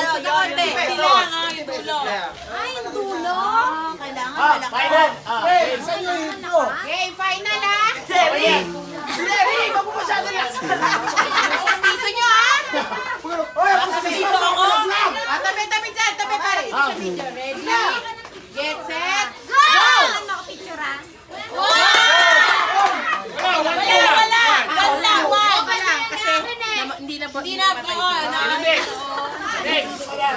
Kailangan yung dulo. Ay, dulo. Kailangan malaki. Final! Okay, final ha. Hindi, ikaw po masyado lang! Piso nyo ha. Oy, ako sa Dito ako. Tabi dyan. Tabi para dito sa video. Ready? Get set. Go! Nakapicture ha. Wala. Wala. Okay lang. Kasi hindi na po. Hindi na po.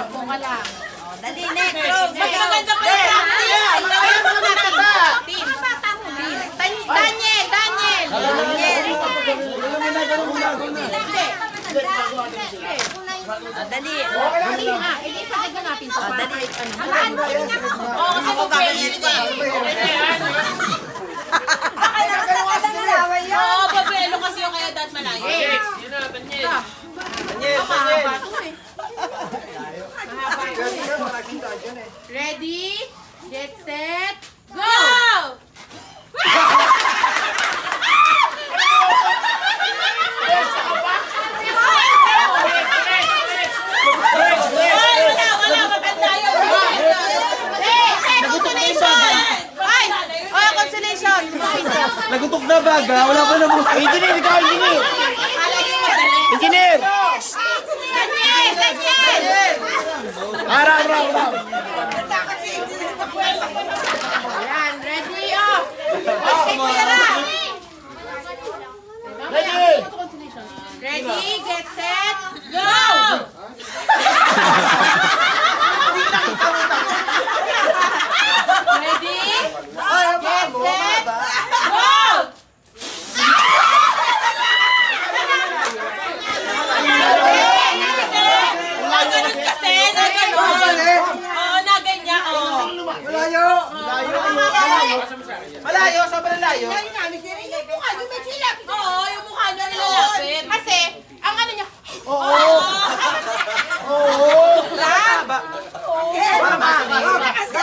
Buka lang. Dali, next. Mas maganda pa yung practice. Ayaw mo na team. Daniel. Dali. Hindi sa taga natin to. Dali. Oo, kasi pagpili. Oo, pagpili kasi yung kaya dapat malayo. Ready? Get set. Go! Wala. Maganda yun. Consolation! Nagutok na baga, wala pa na buhay. Engineer, ikaw engineer! Engineer! Daniel! Harap. Ayan, ready? Off! Ready! Ready, get set, go! Ready, get set, go! Ganun kasi. Ganun. Oo, na ganyan. Oo. Malayo, sobrang layo. Yung mukha niyo may silap. Oo, yung mukha niya nilalapit. Kasi, ang ano niya, Oo!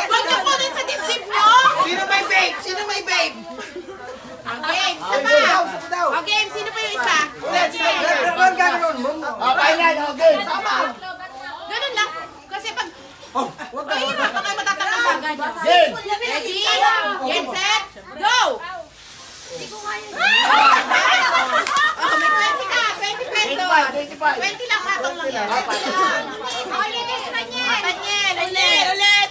wag niyo po din sa dibdib niyo. Sino may babe? Okay, isa pa. Okay, sino pa yung isa? Final, okay. Ganun lang. Kasi pag, mahirapan kayo matatanggal agad. Game! Ready, get set, go! Oh, may 20 ka, 20 pesos. 20 lang, katong lang yan. Ulit, Daniel. Ulit.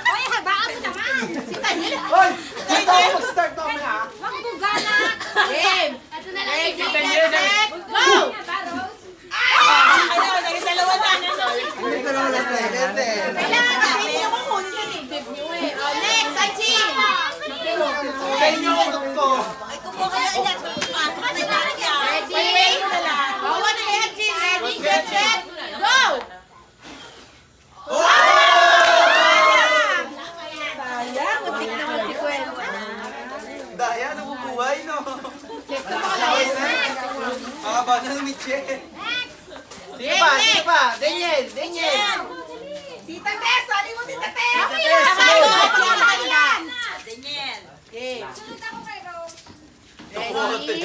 Uy, habaan mo naman. Si Daniel. Hoy! Start ako na. Game. Ready, get set, go! Ano, naging dalawa na. Kailangan kasi hindi naman kunin sa dibdib niyo eh. Oh, next, Achin. Sa inyo ako to. Ready? Bawa na yan, Achin. Ready, get set, go! Sayang, muntik naman si Gwen. Daya, nabubuhay, no? Haba na ng Michelle. Sino pa? Daniel! Tita Tess, sali mo Tita Tess. Daniel. Okay. Ready,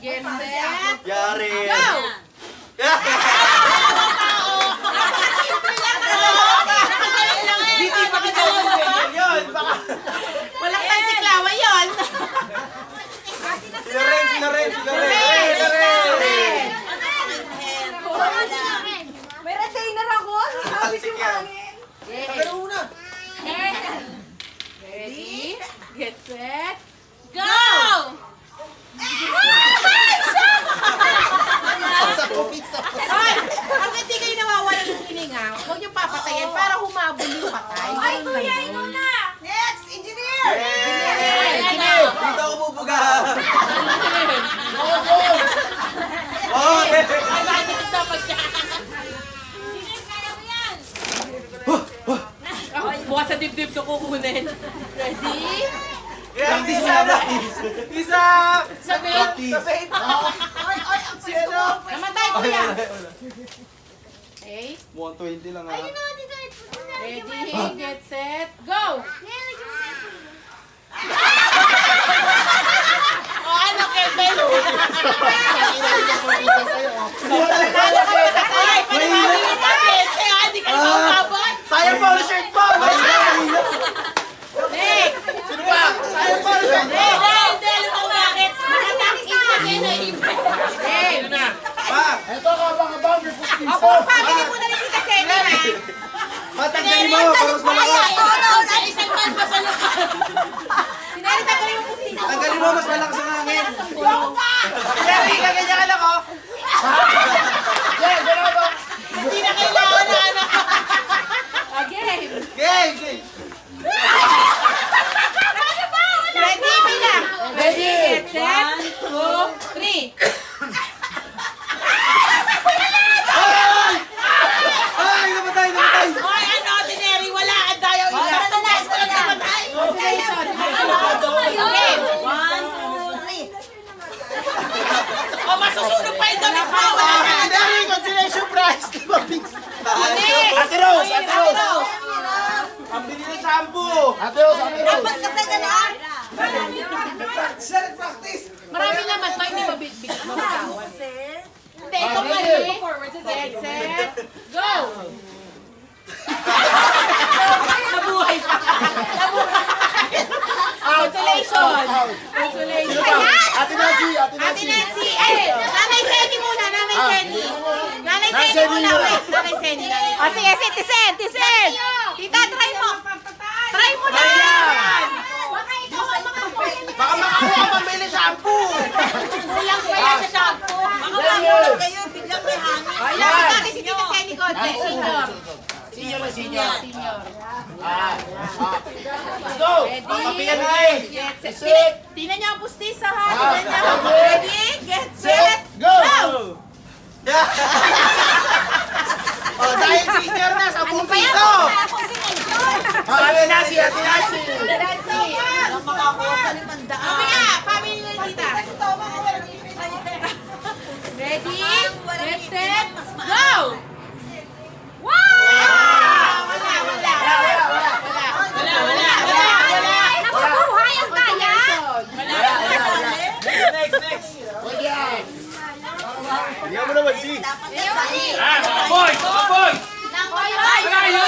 get set, Yari! go! Hindi pa kita yun! Baka... Walang pansiklawa yun. Loren! May retainer ako. Talsik yan. Pero una! Ready, get set, Go! Ay, pag hindi kayo nawawala ng hininga, huwag niyo papatayin para humabol yung patay. Ay, kuya, inuna! Next, engineer! Engineer! Dito ako pupuga! Oh! Dapat siya. Bukas sa dibdib ko kukunin. Ready? Isa! Sabi, Namatay, kuya! Okay, 120 lang ha. ready, get set, go! o ano, Kevin? Wala Ay, panawagin yung tablet. Kaya hindi ka para mas malakas. Isang man pa sa lupa. Sinari, tanggalin mo pustiso. Tanggalin mo, mas malakas ang hangin. Jerry, kaganyan ka lang, oh. Yan, gano'n ba? Hindi na kailangan na ano. Game. Game, game. Ready, bilang. Ready. Get set. 2, 3. Ay, namatay, namatay. Hoy, ano, ordinary, wala. Ang dayaw ina. Walang namatay. Game. 1, 2, 3. O, masusunog pa yung damit mo. Wala na. Jerry, consolation prize. Ate Rose, Ate Rose. Ang bili ng shampoo. Ate Rose, Ate Rose. Dapat kasi gano'n. Practice. Marami naman to, hindi mabitawan. Hindi, ikaw mali. Get set. Go. Nabuhay pa. Consolation. Consolation. Ate Nancy, Ate Ate Nancy. Nancy, Nanay Seni muna, Nanay Seni. Nanay Seni muna, wait. Nanay Seni, Nanay Seni. Sige, Tisen, Tisen. Tita, try mo. Try mo na. Baka ikaw ang makakuha. Baka makakuha pambili shampoo. Kulang pa yan sa shampoo. Makakulang kayo, biglang may hangin. Ilang ka kasi si Tita Seni konti. Senior. Senior na senior. Senior. Let's go. Kapiyan na eh. Get set. Tingnan niyo ang pustiso ha. Tingnan niyo. Ready? Get set. Go. Oh, dahil senior na, 10 piso. Ate Nancy, Ate Nancy. Nancy. Mamaya, family na tita. Ready? Get set. Go! Wow! Wala. Nabubuhay ang kaya? Next. Huwag yan. Bigyan mo naman, si. Boys! Bawal. Lalo, lalo.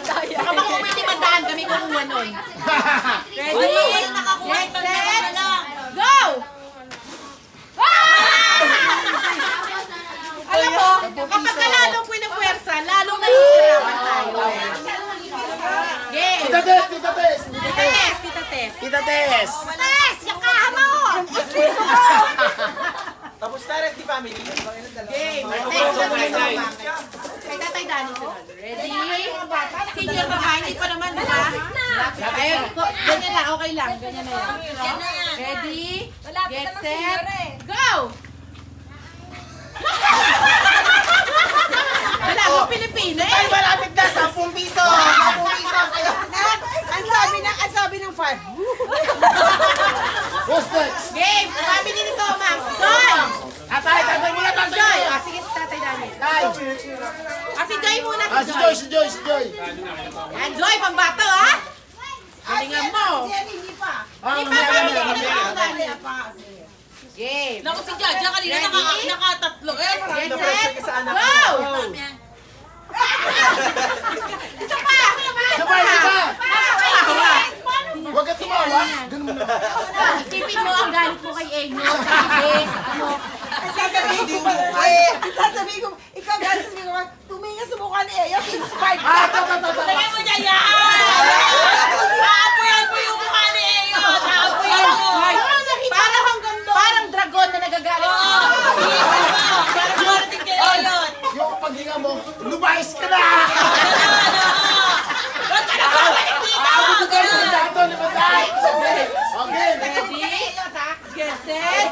Baka baka kung may 500 kami kukuha nun. Ready? Get set. Go! Alam mo, kapag lalong pinapuwersa, lalong nahihirapan tayo. Game. Tita Tess, Tita Tess. Tita Tess, Tita Tess. Tita Tess. Tess, yung kaha mo! Puso mo! Tapos na rin, di family. Game. Kay Tatay Dani sunod. Ready? Senior ka ba? Hindi pa naman, di ba? Ganyan lang, okay lang. Ganyan na yan. Ready? Get set. Go! Wala akong Pilipino Ay, eh. malapit na, 10 piso. 10 piso sa'yo. Ang sabi ng farm. Who's next? Game. Family ni Thomas. Joy! Tatay, tatay muna, tatay Joy! muna. Sige, si Tatay Dani. Tay. Si Joy muna, Si Joy, si Joy, si Joy. Yan, Joy, pambato ha? Galingan mo. Hindi pa. Mamaya. Game. Naku si Jaja, kanina Ready? nakatatlo eh. Get Na-pressure set. ka sa anak Go! mo. Isa pa! Sabay, sabay. Huwag ka tumawa. Ganun mo na. Isipin mo ang galit mo kay Enyo, sa bibig, ano. Sasabihin ko, ikaw guys, sasabihin ko, tumingin sa mukha ni Eyo, inspired ka. Tata. Lagyan mo niya yan! Aapuyan mo yung mukha ni Eyo! Aapuyan mo! Parang dragon na nagagalit. Parang marating kay Eyo! Yung paghinga mo, lumayas ka na! Huwag ka na babalik dito! Ako ka mo dato, limatay! Okay. Ready? Get set.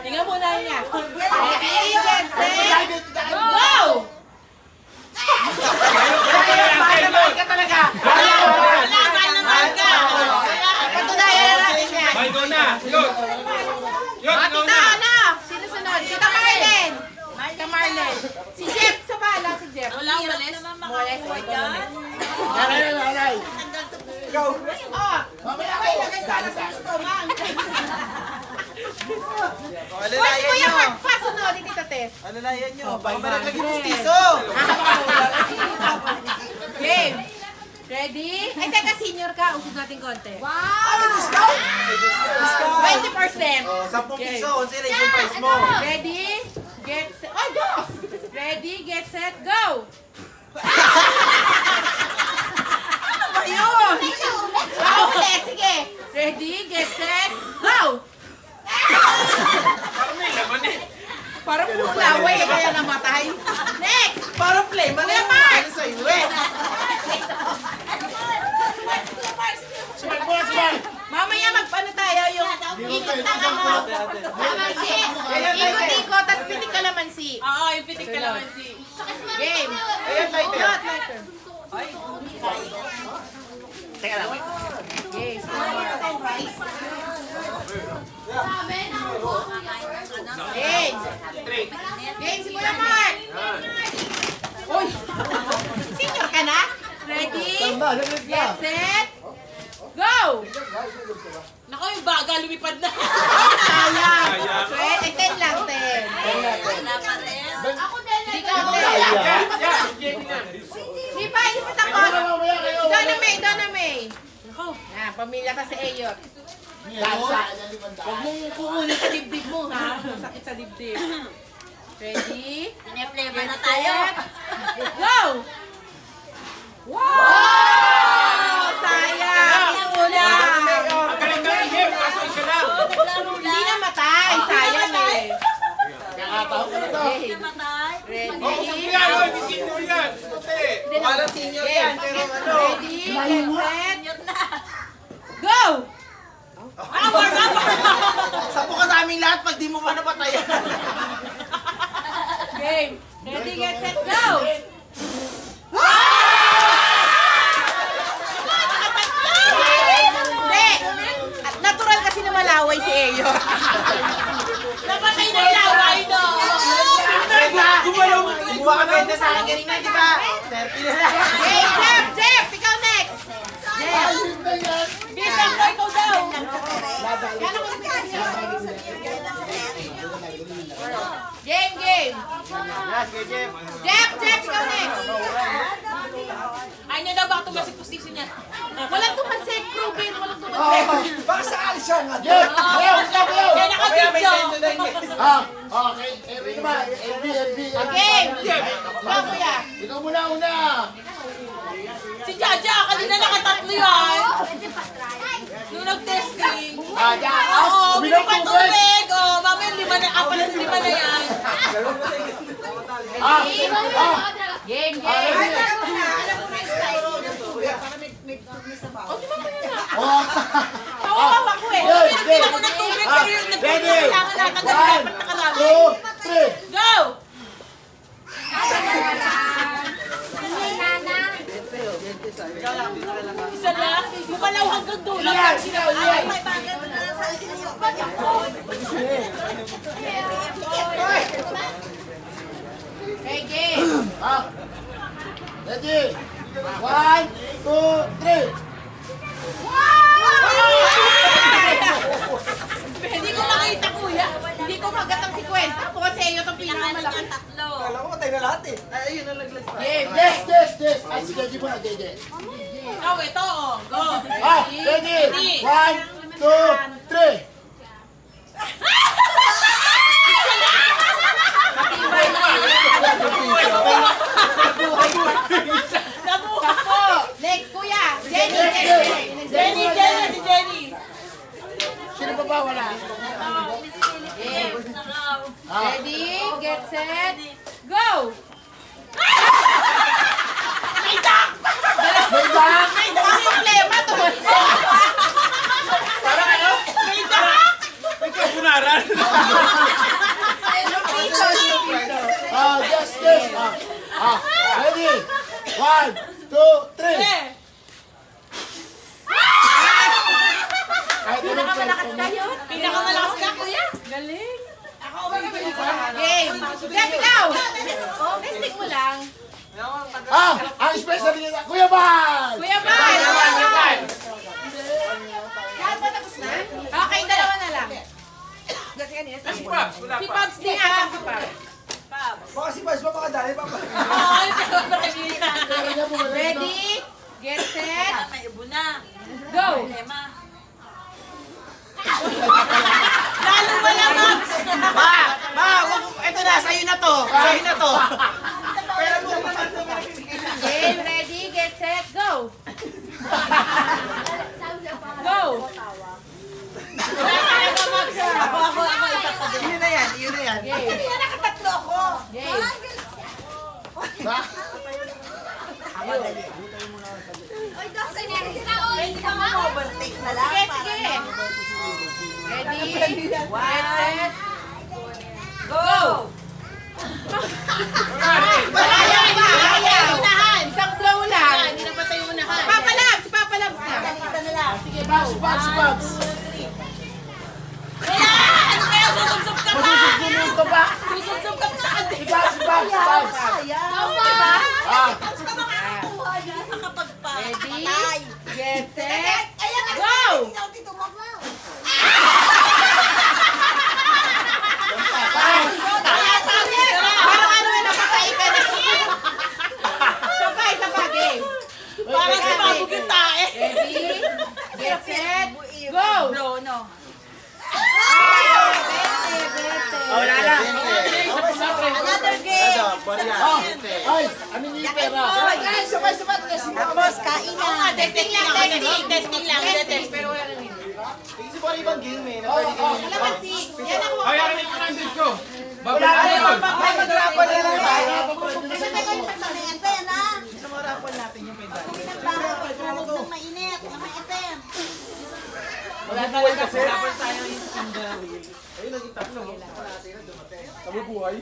Tingnan mo na niya. Ready? Get set. Go! Mahal ka talaga. Wala naman ka! Patunayan na natin yan. Go na! Yun! Yun, ikaw Tita, na! ano? Sino sunod? Tita Marlene. Tita Marlene. Si Jeff sa bala, si Jeff. Wala umalis? Moles, wait, umalis. Nanay. Oh, Mamaya ako. O, Boy, si alalayan Kuya nyo. Mark pa, sunod ni Tita Tess. Alalayan nyo. Baka malaglag yung piso. Game. Ready? Ay, teka, senior ka. Usog natin konti. Wow! 20%. O, 10 piso. Consolation prize mo. Ready? Get set. Ay, go! Ready, get set, go! Ano ba yun? Ulit, sige. Ready, get set, go! Parang may laman eh. Parang puro laway, kaya namatay. Next! Parang play, mali Kuya yung Mark! ano sa'yo eh. Smile muna, smile! Mamaya magpaano tayo yung ikot na ako. Kalamansi. Ikot-ikot, tapos pitik kalamansi. Oo, yung pitik ka naman si. Game. Ayan, lighter. Shot, lighter. Teka lang. Game. Game. Game, si Kuya Mark. Uy. Senior ka na? Ready? Tamba, lalit ka. Get set. Go! Naku, yung baga, lumipad na. Sayang. 10 lang, 10. Hindi ka Di ba, hindi pa takot. Donna May. Yan, pamilya ka sa Eyot. Huwag mong kukunin sa dibdib mo, ha? Masakit sa dibdib. Ready? Pine-flavor na tayo. Go! Wow! Sayang! Wala! Ang galing-galing game, kaso isa lang. Hindi na matay. Sayang eh. Kakataon ka na to. Ready? Oo, sabi yan, oh, hindi senior yan. Puti. Walang senior yan, pero ano. Ready? Get set? Go! Sapo ka sa aming lahat pag di mo pa napatayan. Game. Ready, get set, go! Hindi! At natural kasi na malaway si Eyo. Napatay na yung laway, no? Gumawa ka benta sa akin kanina, di ba? 30 na lang. Hey, Jeff! Ikaw next! Jeff! Bisang ko, ikaw daw. Game! Yes, kay Jeff. Jeff! Ikaw next! Ay, niya daw baka tumasik position niya. Walang tumansik, Ruben! Walang tumansik! Baka sakali siya nga. Jeff! Jeff! Stop yun! Kaya Mamaya may nakabidyo. send to the next. Okay. Ito naman. LB. Game! Ikaw, kuya! Ikaw muna una. Si Jaja, kanina nakatatlo yan. Nung nag-testing. Yan. Oo, Uminom binigyan tubig. tubig. Oo, mamaya lima na yan. Game! Oh. Tawa ko eh! Pinagpila ko ng tubig, pero yung Ready? kailangan natin dapat nakalami. 2, 3. Go! Isa lang? Lumalaw hanggang dulo. Yan, ikaw, yan. Okay, game! Ready? 1, 2, 3. Hindi ko makita, kuya. Hindi ko magatang si Kwenta. Ako kasi Eyo itong pinakamalaki. Kala ko patay na lahat eh. Ay, ayun na laglas pa. Game! Yes. Ay, sige, di mo na, JJ. Ikaw, ito, oh. Go. Ready? 1, 2, 3. Nabuha. Next, kuya! Jenny! Jenny. Sino pa ba? Wala. Game! Ah. Ready, get set, go! May back! May problema to. Parang ano? May kabunaran. Yes. Ready? 1, 2, 3. Kahit anong Pinakamalakas ka yun? Pinakamalakas ka, kuya. Galing. Game! Jeff, ikaw! Testing mo lang. ang special nila, Kuya Bal! Kuya Mal! Lahat ba tapos na? Okay, dalawa na lang. Si Pops, wala Si pa. Pops din ata si Pops. Baka si Bas pa makadali pa ba? Oo, Ready, get set, may ibo na. go! Lalo wala, Max. Ma, ito na na, sa'yo na to. Sa'yo na to. Pero mo naman ito. Game, ready, get set, go! Go! Ako, isa pa din. Yun na yan, yun na yan. Game. Nakatatlo ako. Game. Isang overtake na lang. Sige, sige. Ready, get set, go! Kaya ba? Kaya. Unahan. Isang blow lang. Hindi na pa tayo unahan. Papalabs, papalabs na. Isa na lang. Sige, go. Bugs! Ano kaya? Susubsob ka pa! Masusunod ka ba? Susubsob ka pa sa atin. Bugs! Tama. Ah! Ready, get set, Ayan na. go! Dito mo mo. Parang ano yung napatay ka na. Sabay, sabay, game. Parang si Mabog yung tae. Ready, get set, go! No. Oh, wala na. Another game. Ay, ano yung pera? Sabay. Tapos, kain na. Testing lang, testing. Testing lang, testing. Pero wala nang hindi. Kasi pa rin ibang game eh. Kalamansi. Yan ang Ay, ano yung 100 ko? Wala na Babalik yun. ko. Ay, mag-rapon na lang tayo. Ayan na. Sa mga rapon natin yung pwede. Huwag nang mainit. Na may SM. Wala talaga sir. Rapon tayo yung secondary. Ayun, naging tatlo. Kabubuhay.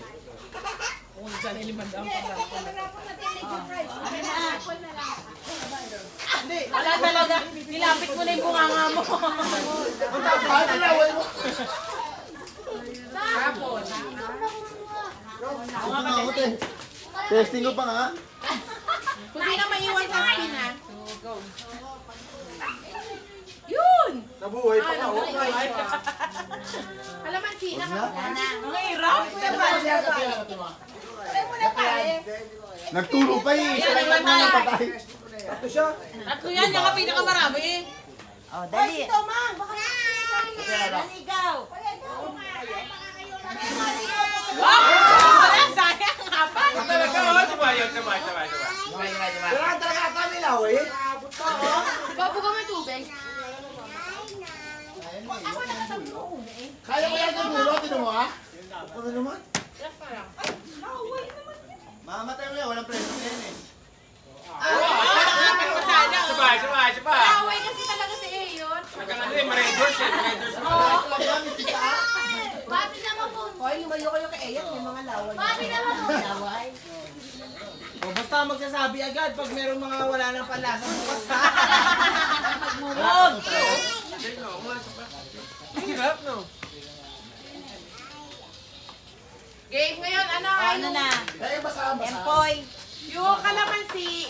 Wala talaga. Nilapit mo na yung bunganga mo. Ay, nilaway mo. Tapos. Testing ko pa nga. Kung di na maiwan sa skin, ha? Go. Yun! Nabuhay pa nga. Kalamansi, nakakuha na. Ang hirap. Nagturo pa eh. Sa lahat na napatay. Tatlo yan. Yung pinakamarami. Oh, dali. Ito, Mang. Baka naligaw. Wala, sayang nga pa. Talaga, oh. Sabay. Pero ang talaga ata nilaw eh. Bago ka may tubig. Kaya ko yan ng dulo. Tinan mo ha? Ano naman? Mamatay mo yan, walang presyo yan eh. Sabay. Away kasi talaga si Ayon. Talagang ano eh, ma-redoors eh. Babi naman po. Hoy, lumayo kayo kay Ayat. May mga laway. Babi naman po. Laway. O basta magsasabi agad pag merong mga wala nang panlasa. Magmumog. Hirap, no? Game ngayon, ano? Ano na? Kaya basa. Empoy. Yung kalamansi,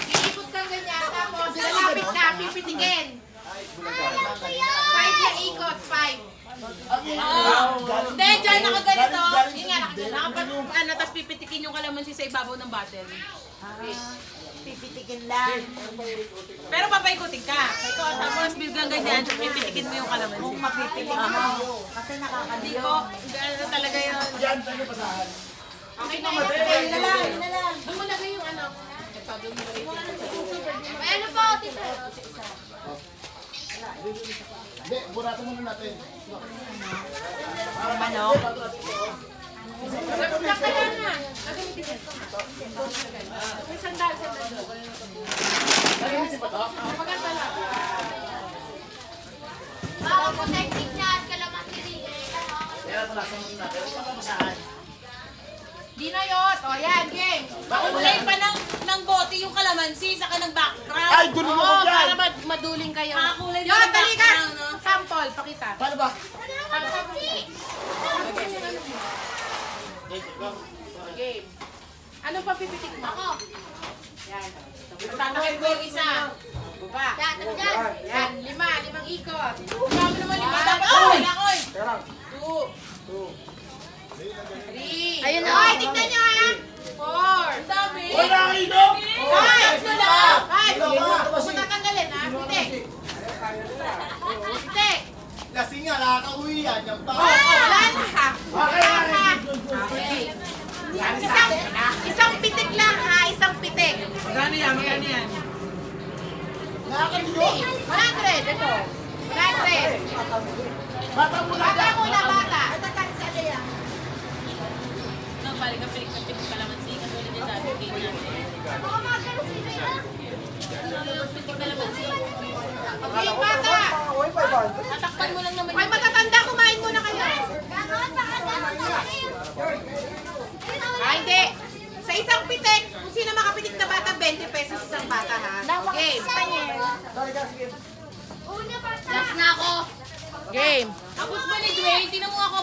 iikot kang ganyan, tapos lalapit ka, pipitikin. 5 na ikot, 5. Hindi, dyan nakaganito. Yun nga, ano, tapos pipitikin yung kalamansi sa ibabaw ng bottle. Pipitikin lang. Pero papaikutin ka. Ito, tapos biglang ganyan, pipitikin mo yung kalamansi. Kung mapipitikin mo. Kasi Hindi nakakaliyo. ko, ano talaga yun. Yan, tayo basahan. Okay na Yun na lang, yun na lang. Doon mo lagay yung ano. May ano pa, tita? Hindi, burato muna natin. Manok. Sagot lang kaya na. Gagamitin yan. May sandal doon. Nagamitin pa to? Maganda lang. Bago po technique niya at kalamansi rin. Kaya pala, sa muna natin. Saan ka basahan? Dinayot. O yan, game. Makulay pa ng bote yung kalamansi, saka ng background. Ay, gulo mo ko Oo, dyan! para maduling kayo. Makakulay Yun, ng dali ka. background, no? Sample, pakita. Paano ba? Game. Anong papipitik mo? Ako. Yan. Tatakit mo yung isa. Baba. Yan, 5. 5 ikot. Baba mo naman 5. Dapat Oy! ako. 2. 3. Ayun na. Ay, tignan nyo ha. 4. Dami. Wala inom! 5. Ito lang. 5. Dalawa. Huwag mo tatanggalin ha. Pitik. Pitik. Lasing nga, nakaka-uwi yan. Yan pa. Wala na. Okay. Okay. Isang pitik lang ha, isang pitik. Magkano yan? Magkano yan? 100, ito. 100. Bata muna, bata. Okay, bata. Tatakpan mo lang naman. Hoy, matatanda, kumain muna kayo. Ah, hindi. Sa isang pitik, kung sino makapitik na bata, 20 pesos isang bata ha. Game. Last na ako. Game. Tapos ba ni Dwayne? Tinan mo ako.